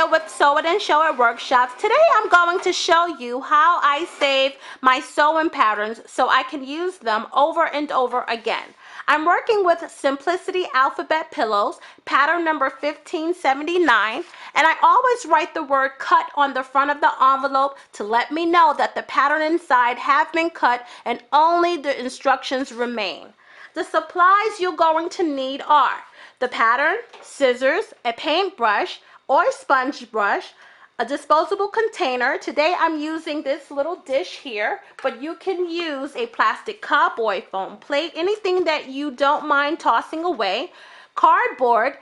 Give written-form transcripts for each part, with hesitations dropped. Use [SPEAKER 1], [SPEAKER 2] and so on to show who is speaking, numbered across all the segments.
[SPEAKER 1] Kandia with Sew It and Show It Workshops. Today I'm going to show you how I save my sewing patterns so I can use them over and over again. I'm working with Simplicity Alphabet Pillows, pattern number 1579, and I always write the word cut on the front of the envelope to let me know that the pattern inside have been cut and only the instructions remain. The supplies you're going to need are the pattern, scissors, a paintbrush or sponge brush, a disposable container. Today I'm using this little dish here, but you can use a plastic cup or a foam plate, anything that you don't mind tossing away. Cardboard.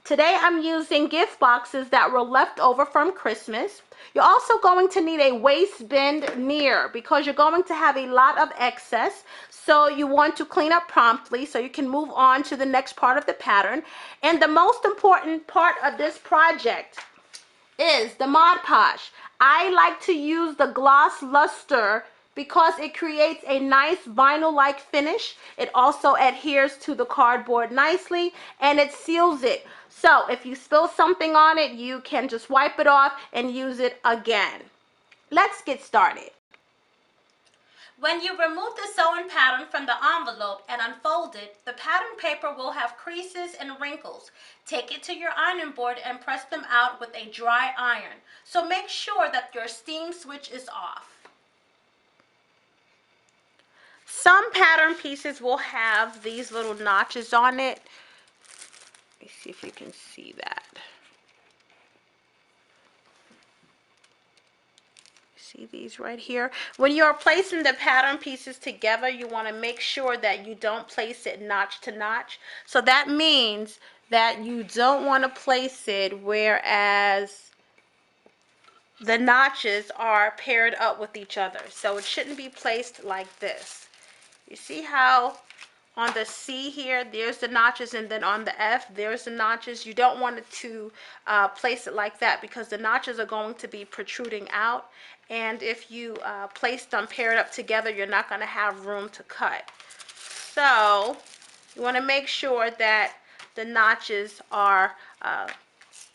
[SPEAKER 1] Today I'm using gift boxes that were left over from Christmas. You're also going to need a waistband mirror because you're going to have a lot of excess. So you want to clean up promptly so you can move on to the next part of the pattern. And the most important part of this project is the Mod Podge. I like to use the Gloss-Lustre because it creates a nice vinyl-like finish. It also adheres to the cardboard nicely and it seals it. So if you spill something on it, you can just wipe it off and use it again. Let's get started. When you remove the sewing pattern from the envelope and unfold it, the pattern paper will have creases and wrinkles. Take it to your ironing board and press them out with a dry iron. So make sure that your steam switch is off. Some pattern pieces will have these little notches on it. Let me see if you can see that. See these right here? When you are placing the pattern pieces together, you want to make sure that you don't place it notch to notch. So that means that you don't want to place it whereas the notches are paired up with each other. So it shouldn't be placed like this. You see how on the C here, there's the notches, and then on the F, there's the notches. You don't want it to place it like that because the notches are going to be protruding out. And if you place them paired up together, you're not going to have room to cut. So you want to make sure that the notches are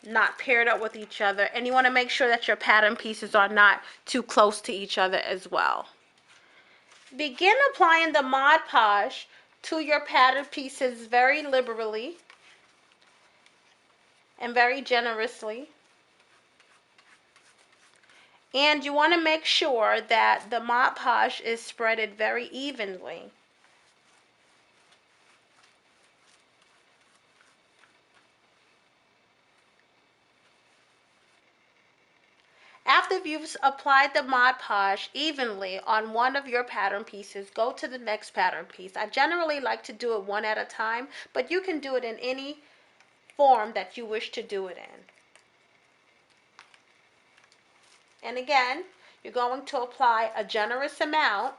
[SPEAKER 1] not paired up with each other. And you want to make sure that your pattern pieces are not too close to each other as well. Begin applying the Mod Podge to your pattern pieces very liberally and very generously. And you want to make sure that the Mod Podge is spreaded very evenly. After you've applied the Mod Podge evenly on one of your pattern pieces, go to the next pattern piece. I generally like to do it one at a time, but you can do it in any form that you wish to do it in. And again, you're going to apply a generous amount,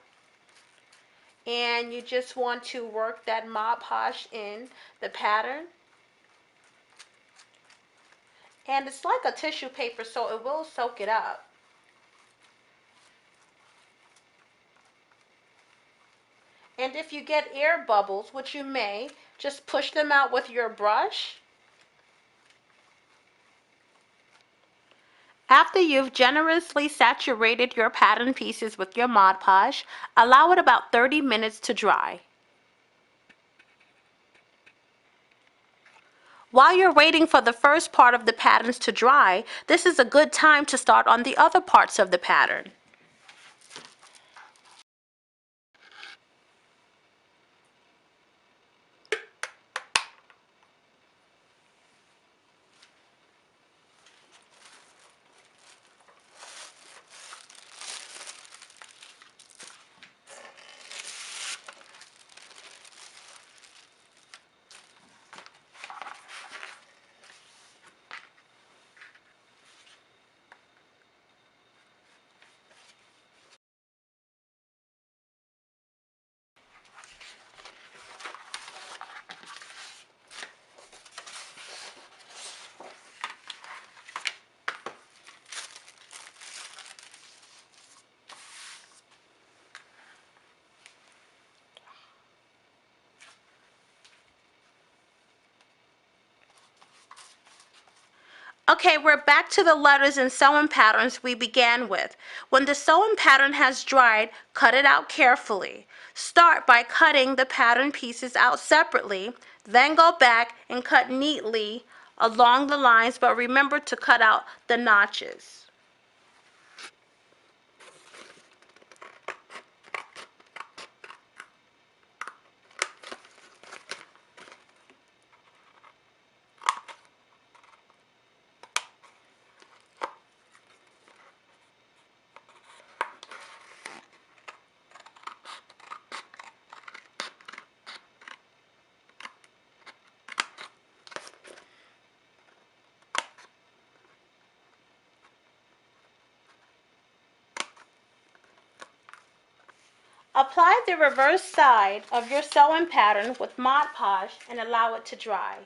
[SPEAKER 1] and you just want to work that Mod Podge in the pattern. And it's like a tissue paper, so it will soak it up. And if you get air bubbles, which you may, just push them out with your brush. After you've generously saturated your pattern pieces with your Mod Podge, allow it about 30 minutes to dry. While you're waiting for the first part of the patterns to dry, this is a good time to start on the other parts of the pattern. Okay, we're back to the letters and sewing patterns we began with. When the sewing pattern has dried, cut it out carefully. Start by cutting the pattern pieces out separately, then go back and cut neatly along the lines, but remember to cut out the notches. Apply the reverse side of your sewing pattern with Mod Podge and allow it to dry.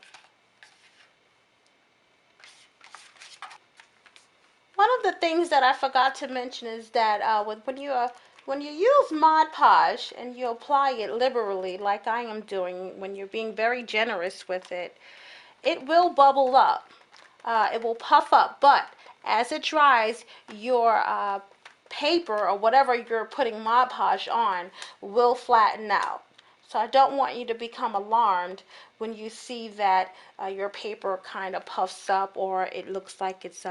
[SPEAKER 1] One of the things that I forgot to mention is that when you use Mod Podge and you apply it liberally, like I am doing, when you're being very generous with it, it will bubble up. It will puff up, but as it dries, your paper or whatever you're putting Mod Podge on will flatten out. So I don't want you to become alarmed when you see that your paper kind of puffs up or it looks like it's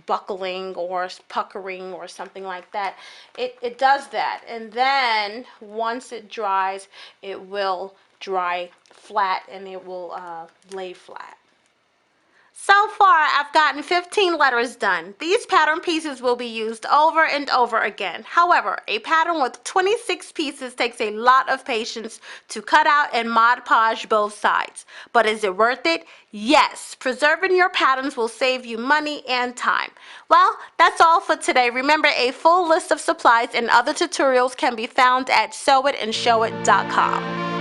[SPEAKER 1] buckling or puckering or something like that. It does that, and then once it dries, it will dry flat and it will lay flat. So far, I've gotten 15 letters done. These pattern pieces will be used over and over again. However, a pattern with 26 pieces takes a lot of patience to cut out and Mod Podge both sides. But is it worth it? Yes. Preserving your patterns will save you money and time. Well, that's all for today. Remember, a full list of supplies and other tutorials can be found at sewitandsshowit.com.